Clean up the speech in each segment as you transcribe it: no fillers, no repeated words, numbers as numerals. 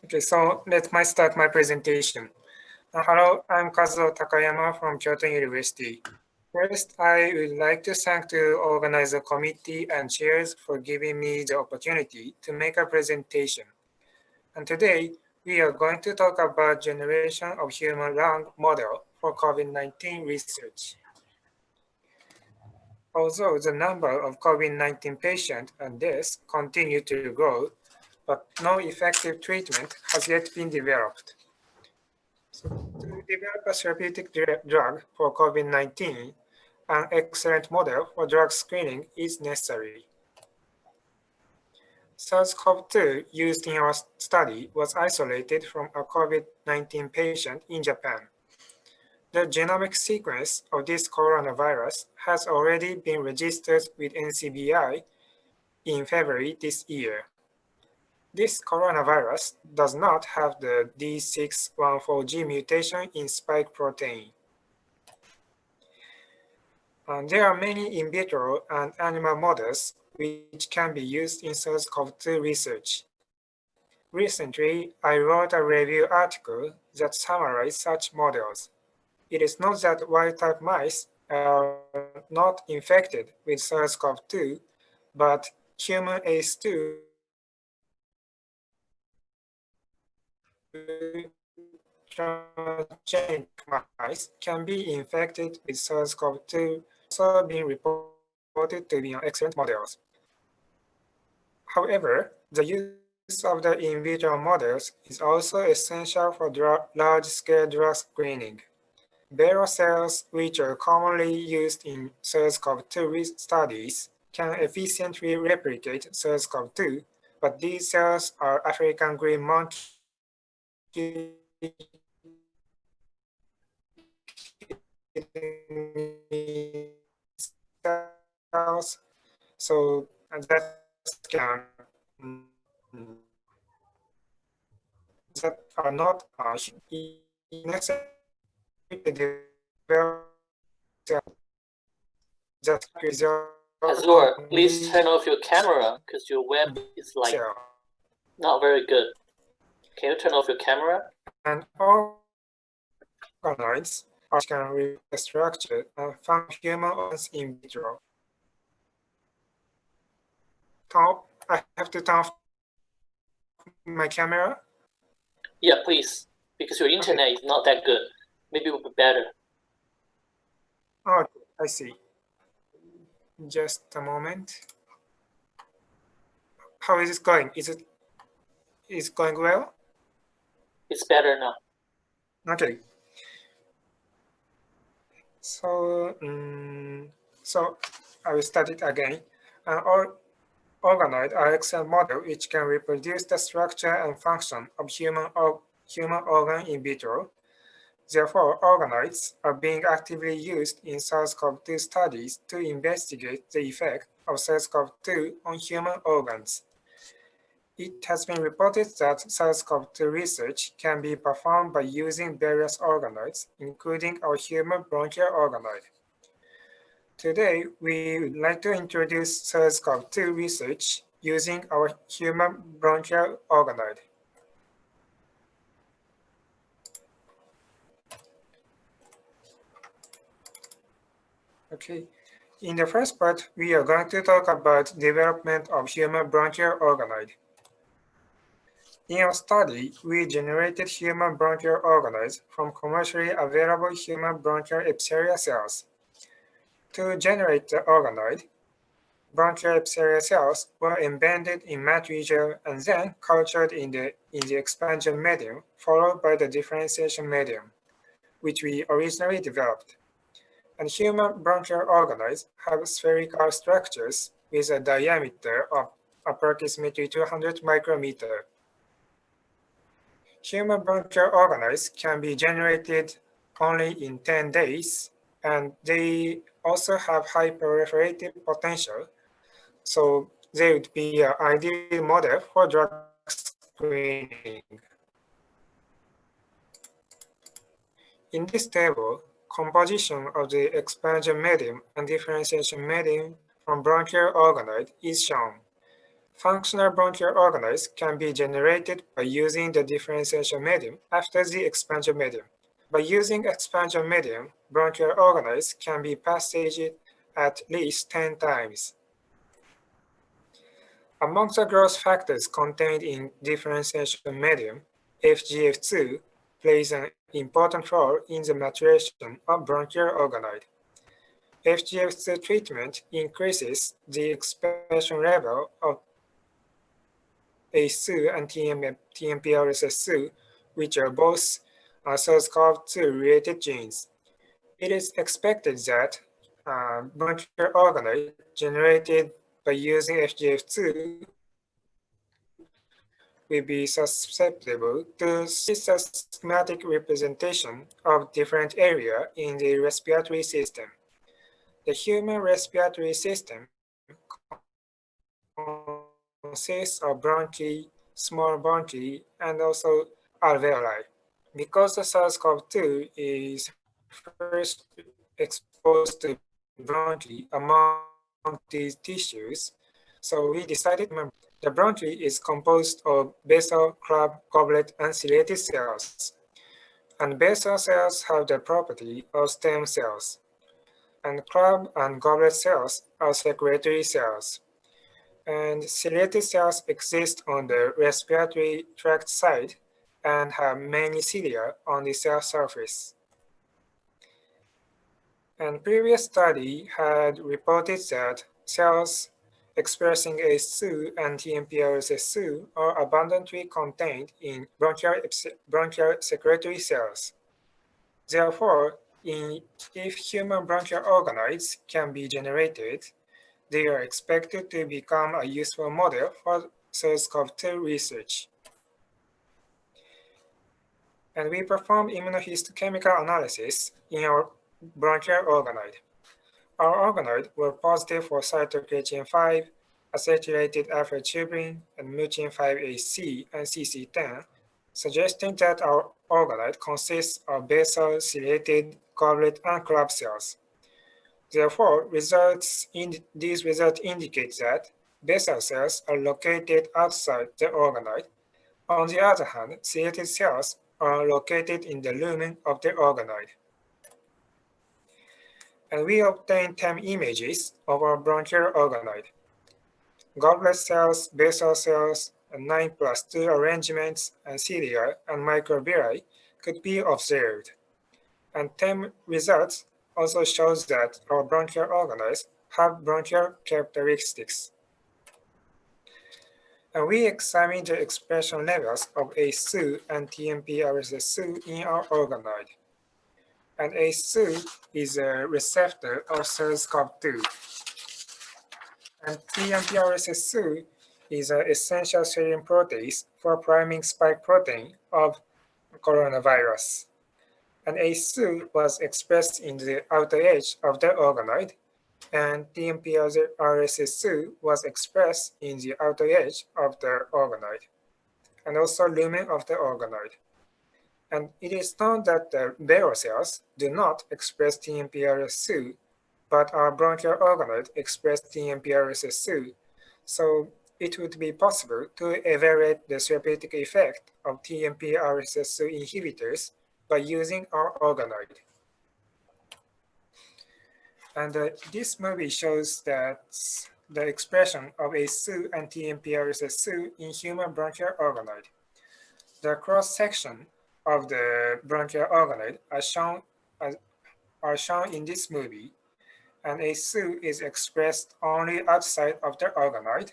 Okay, so let me start my presentation. Hello, I'm Kazuo Takayama from Kyoto University. First, I would like to thank the organizer committee and chairs for giving me the opportunity to make a presentation. And today, we are going to talk about generation of human lung model for COVID-19 research. Although the number of COVID-19 patients and deaths continue to grow, but no effective treatment has yet been developed. So to develop a therapeutic drug for COVID-19, an excellent model for drug screening is necessary. SARS-CoV-2 used in our study was isolated from a COVID-19 patient in Japan. The genomic sequence of this coronavirus has already been registered with NCBI in February this year. This coronavirus does not have the D614G mutation in spike protein. There are many in vitro and animal models which can be used in SARS-CoV-2 research. Recently, I wrote a review article that summarized such models. It is not that wild-type mice are not infected with SARS-CoV-2, but human ACE2 transgenic mice can be infected with SARS-CoV-2, also being reported to be excellent models. However, the use of the in vitro models is also essential for large-scale drug screening. Beta cells, which are commonly used in SARS-CoV-2 studies, can efficiently replicate SARS-CoV-2, but these cells are African green monkey cells, so that are not necessary to develop that result. Kazuo, please turn off your camera because your web is like not very good. Can you turn off your camera? And organoids can read the structure and function human organs in vitro. I have to turn off my camera? Yeah, please, because your internet is not that good. Maybe it will be better. Oh, I see. Just a moment. How is it going? Is it going well? It's better now. Okay. So, I will start it again. An organoid are excellent model which can reproduce the structure and function of human organ in vitro. Therefore, organoids are being actively used in SARS-CoV-2 studies to investigate the effect of SARS-CoV-2 on human organs. It has been reported that SARS-CoV-2 research can be performed by using various organoids, including our human bronchial organoid. Today, we would like to introduce SARS-CoV-2 research using our human bronchial organoid. Okay, in the first part, we are going to talk about development of human bronchial organoid. In our study, we generated human bronchial organoids from commercially available human bronchial epithelial cells. To generate the organoid, bronchial epithelial cells were embedded in matrigel and then cultured in the expansion medium, followed by the differentiation medium, which we originally developed. And human bronchial organoids have spherical structures with a diameter of approximately 200 micrometers. Human bronchial organoids can be generated only in 10 days, and they also have high proliferative potential, so they would be an ideal model for drug screening. In this table, composition of the expansion medium and differentiation medium from bronchial organoid is shown. Functional bronchial organoids can be generated by using the differentiation medium after the expansion medium. By using expansion medium, bronchial organoids can be passaged at least 10 times. Among the growth factors contained in differentiation medium, FGF2 plays an important role in the maturation of bronchial organoid. FGF2 treatment increases the expression level of ACE2 and TMPRSS2, which are both SARS-CoV-2 related genes. It is expected that bronchial organoid generated by using FGF2 will be susceptible to schematic representation of different areas in the respiratory system. The human respiratory system consists of bronchi, small bronchi, and also alveoli. Because the SARS-CoV-2 is first exposed to bronchi among these tissues, so we decided to remember the bronchi is composed of basal, club, goblet, and ciliated cells. And basal cells have the property of stem cells. And club and goblet cells are secretory cells. And ciliated cells exist on the respiratory tract side and have many cilia on the cell surface. And previous study had reported that cells expressing ACE2 and TMPRSS2 are abundantly contained in bronchial secretory cells. Therefore, if human bronchial organoids can be generated, they are expected to become a useful model for SARS-CoV-2 research. And we performed immunohistochemical analysis in our bronchial organoid. Our organoid were positive for cytokeratin 5, acetylated alpha-tubulin, and mucin 5AC and CC10, suggesting that our organoid consists of basal, ciliated, goblet, and club cells. Therefore, these results indicate that basal cells are located outside the organoid. On the other hand, ciliated cells are located in the lumen of the organoid. And we obtained 10 images of our bronchial organoid. Goblet cells, basal cells, and 9+2 arrangements, and cilia and microvilli could be observed. And 10 results also shows that our bronchial organoids have bronchial characteristics. And we examined the expression levels of ACE2 and TMPRSS2 in our organoid. And ACE2 is a receptor of SARS-CoV-2. And TMPRSS2 is an essential serine protease for priming spike protein of coronavirus. And ACE2 was expressed in the outer edge of the organoid, and TMPRSS2 was expressed in the outer edge of the organoid, and also lumen of the organoid. And it is known that the barrel cells do not express TMPRSS2, but our bronchial organoid express TMPRSS2. So it would be possible to evaluate the therapeutic effect of TMPRSS2 inhibitors by using our organoid. And this movie shows that the expression of ACE2 and TMPRSS2 in human bronchial organoid. The cross-section of the bronchial organoid are shown in this movie, and ACE2 is expressed only outside of the organoid,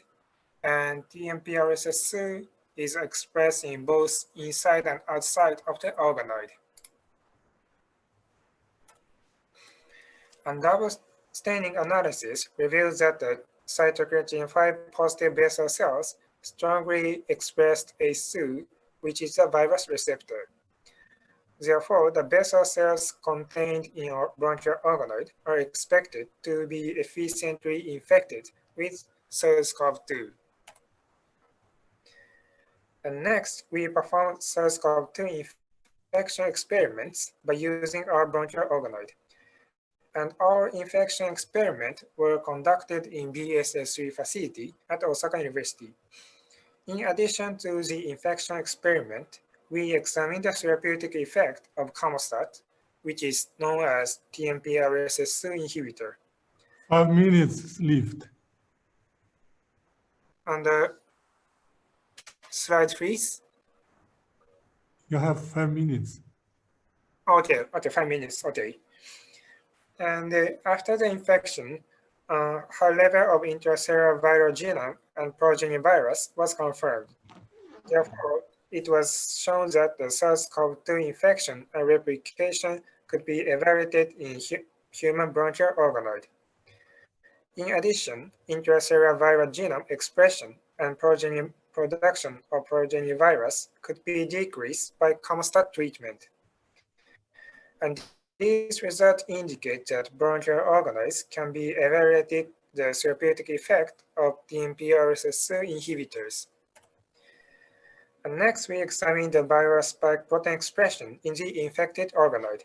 and TMPRSS2 is expressed in both inside and outside of the organoid. And double staining analysis reveals that the cytokeratin 5 positive basal cells strongly expressed ACE2, which is a virus receptor. Therefore, the basal cells contained in our bronchial organoid are expected to be efficiently infected with SARS-CoV-2. And next, we performed SARS-CoV-2 infection experiments by using our bronchial organoid. And our infection experiments were conducted in BSS3 facility at Osaka University. In addition to the infection experiment, we examined the therapeutic effect of camostat, which is known as TMPRSS2 inhibitor. 5 minutes left. On the slide, please. You have 5 minutes. Okay, 5 minutes, okay. And after the infection, high level of intracellular viral genome and progeny virus was confirmed. Therefore, it was shown that the SARS-CoV-2 infection and replication could be evaluated in human bronchial organoid. In addition, intracellular viral genome expression and progeny production of progeny virus could be decreased by camostat treatment. And these results indicate that bronchial organoids can be evaluated the therapeutic effect of TMPRSS2 inhibitors. And next, we examine the viral spike protein expression in the infected organoid.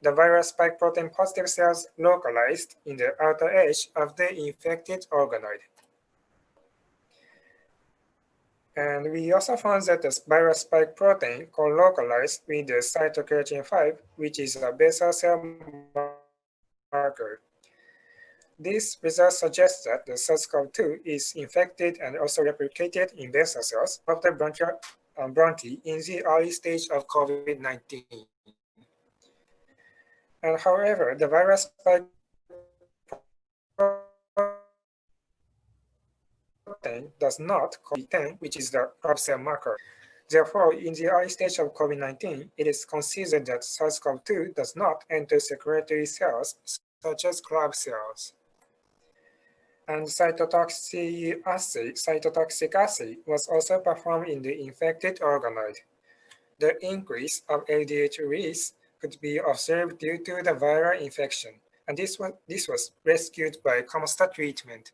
The viral spike protein positive cells localized in the outer edge of the infected organoid. And we also found that the viral spike protein co-localized with the cytokeratin 5, which is a basal cell marker. This result suggests that the SARS-CoV-2 is infected and also replicated in basal cells of the bronchi in the early stage of COVID-19. And however, the virus spike protein does not COVID-10, which is the club cell marker. Therefore, in the early stage of COVID-19, it is considered that SARS-CoV-2 does not enter secretory cells such as club cells. And cytotoxic assay was also performed in the infected organoid. The increase of LDH release could be observed due to the viral infection, and this was rescued by camostat treatment.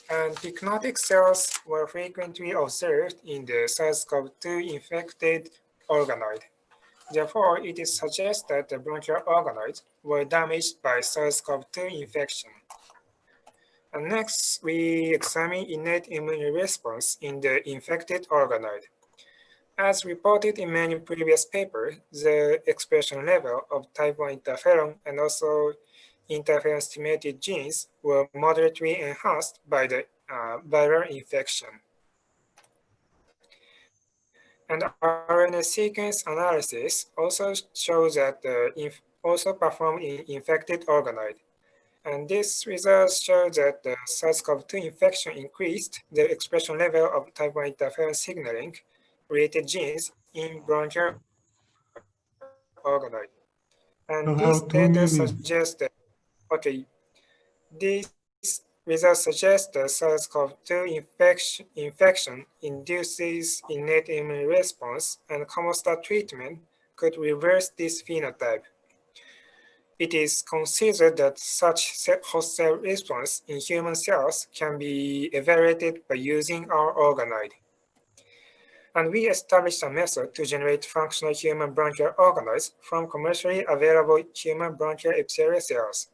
And pyknotic cells were frequently observed in the SARS-CoV-2 infected organoid. Therefore, it is suggested that the bronchial organoids were damaged by SARS-CoV-2 infection. And next, we examine innate immune response in the infected organoid. As reported in many previous papers, the expression level of type 1 interferon and also interferon-stimulated genes were moderately enhanced by the viral infection. And RNA sequence analysis also shows that also performed in infected organoid. And this results show that the SARS-CoV-2 infection increased the expression level of type 1 interferon signaling related genes in bronchial organoid. And this data suggests that, these results suggest that SARS-CoV-2 infection induces innate immune response, and camostat treatment could reverse this phenotype. It is considered that such host cell response in human cells can be evaluated by using our organoid. And we established a method to generate functional human bronchial organoids from commercially available human bronchial epithelial cells.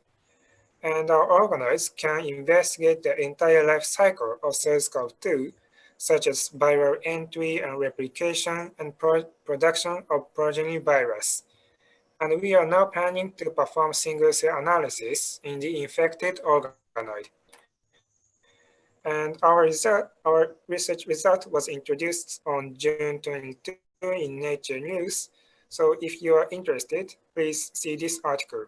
And our organoids can investigate the entire life cycle of SARS-CoV-2, such as viral entry and replication and production of progeny virus. And we are now planning to perform single-cell analysis in the infected organoid. And our research result was introduced on June 22 in Nature News. So if you are interested, please see this article.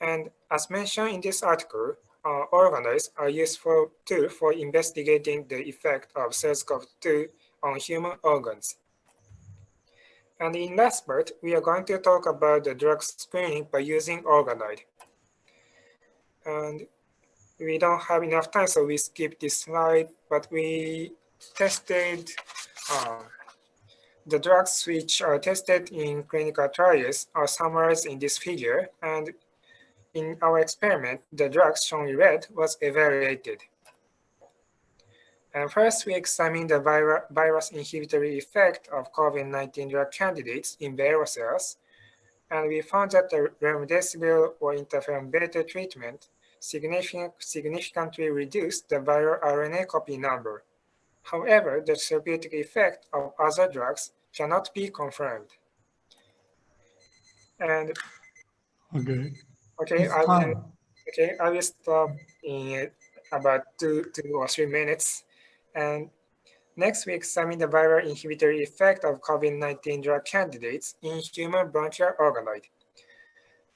And as mentioned in this article, organoids are useful too for investigating the effect of SARS-CoV-2 on human organs. And in last part, we are going to talk about the drug screening by using organoid. And we don't have enough time, so we skip this slide, but we tested the drugs which are tested in clinical trials are summarized in this figure. And in our experiment, the drugs shown in red was evaluated. And first, we examined the virus inhibitory effect of COVID-19 drug candidates in viral cells. And we found that the remdesivir or interferon beta treatment significantly reduced the viral RNA copy number. However, the therapeutic effect of other drugs cannot be confirmed. And Okay, I will stop in about two or 3 minutes. And next, we examine the viral inhibitory effect of COVID-19 drug candidates in human bronchial organoid.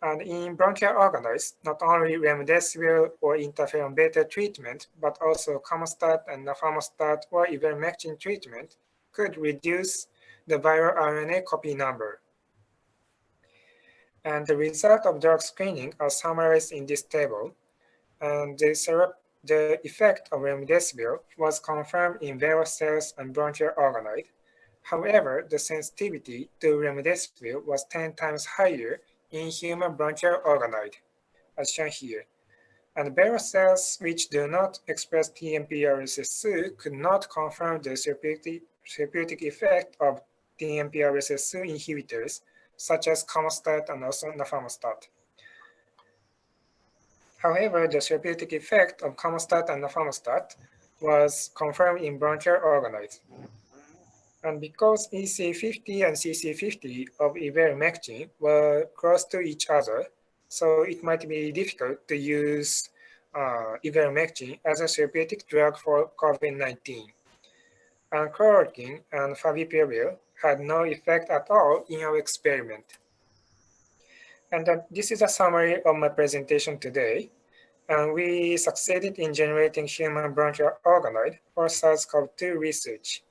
And in bronchial organoids, not only remdesivir or interferon beta treatment, but also camostat and nafamostat or ivermectin treatment could reduce the viral RNA copy number. And the result of drug screening are summarized in this table. And the effect of remdesivir was confirmed in viral cells and bronchial organoid. However, the sensitivity to remdesivir was 10 times higher in human bronchial organoid, as shown here. And viral cells which do not express TMPRSS2 could not confirm the therapeutic effect of TMPRSS2 inhibitors, such as camostat and also nafamostat. However, the therapeutic effect of camostat and nafamostat was confirmed in bronchial organoids. And because EC50 and CC50 of ivermectin were close to each other, so it might be difficult to use ivermectin as a therapeutic drug for COVID-19. And chloroquine and favipiravir had no effect at all in our experiment. And this is a summary of my presentation today. And we succeeded in generating human bronchial organoid for SARS-CoV-2 research.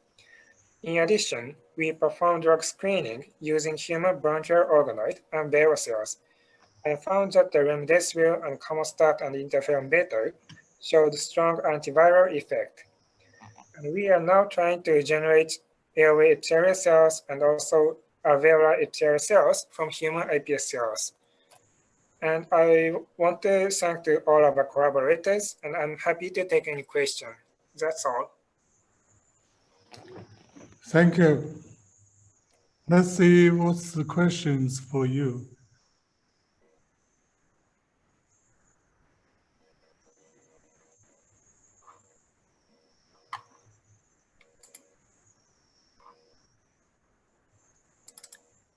In addition, we performed drug screening using human bronchial organoid and viral cells, and found that the remdesivir and camostat and interferon beta showed strong antiviral effect. And we are now trying to generate airway epithelial cells and also alveolar epithelial cells from human iPS cells. And I want to thank to all of our collaborators, and I'm happy to take any question. That's all. Thank you. Let's see what's the questions for you.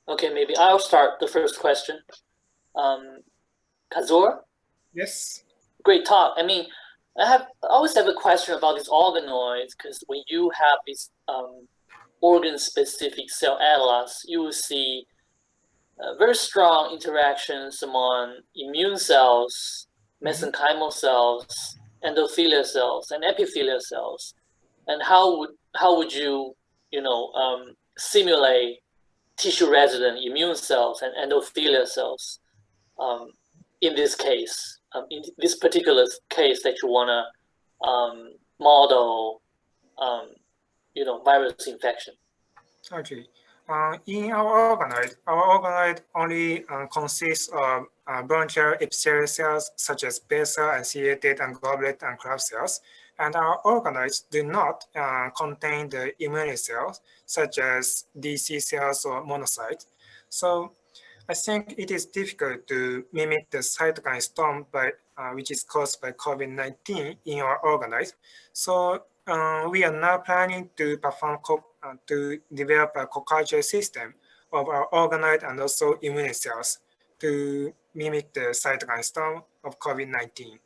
Okay, maybe I'll start the first question. Kazuo? Yes. Great talk. I mean, I always have a question about these organoids, because when you have these organ-specific cell atlas, you will see very strong interactions among immune cells, mesenchymal cells, endothelial cells, and epithelial cells. And how would you simulate tissue-resident immune cells and endothelial cells in this case, in this particular case that you want to model, virus infection? Okay. In our organoid only consists of bronchial epithelial cells such as basal and ciliated and goblet and Kraft cells, and our organoids do not contain the immune cells such as DC cells or monocytes. So I think it is difficult to mimic the cytokine storm which is caused by COVID-19 in our organoids. So we are now planning to develop a co-culture system of our organoid and also immune cells to mimic the cytokine storm of COVID-19.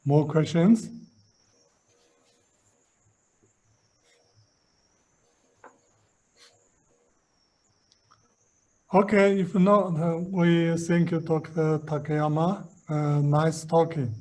More questions? Okay, if not, we thank you, Dr. Takayama. Nice talking.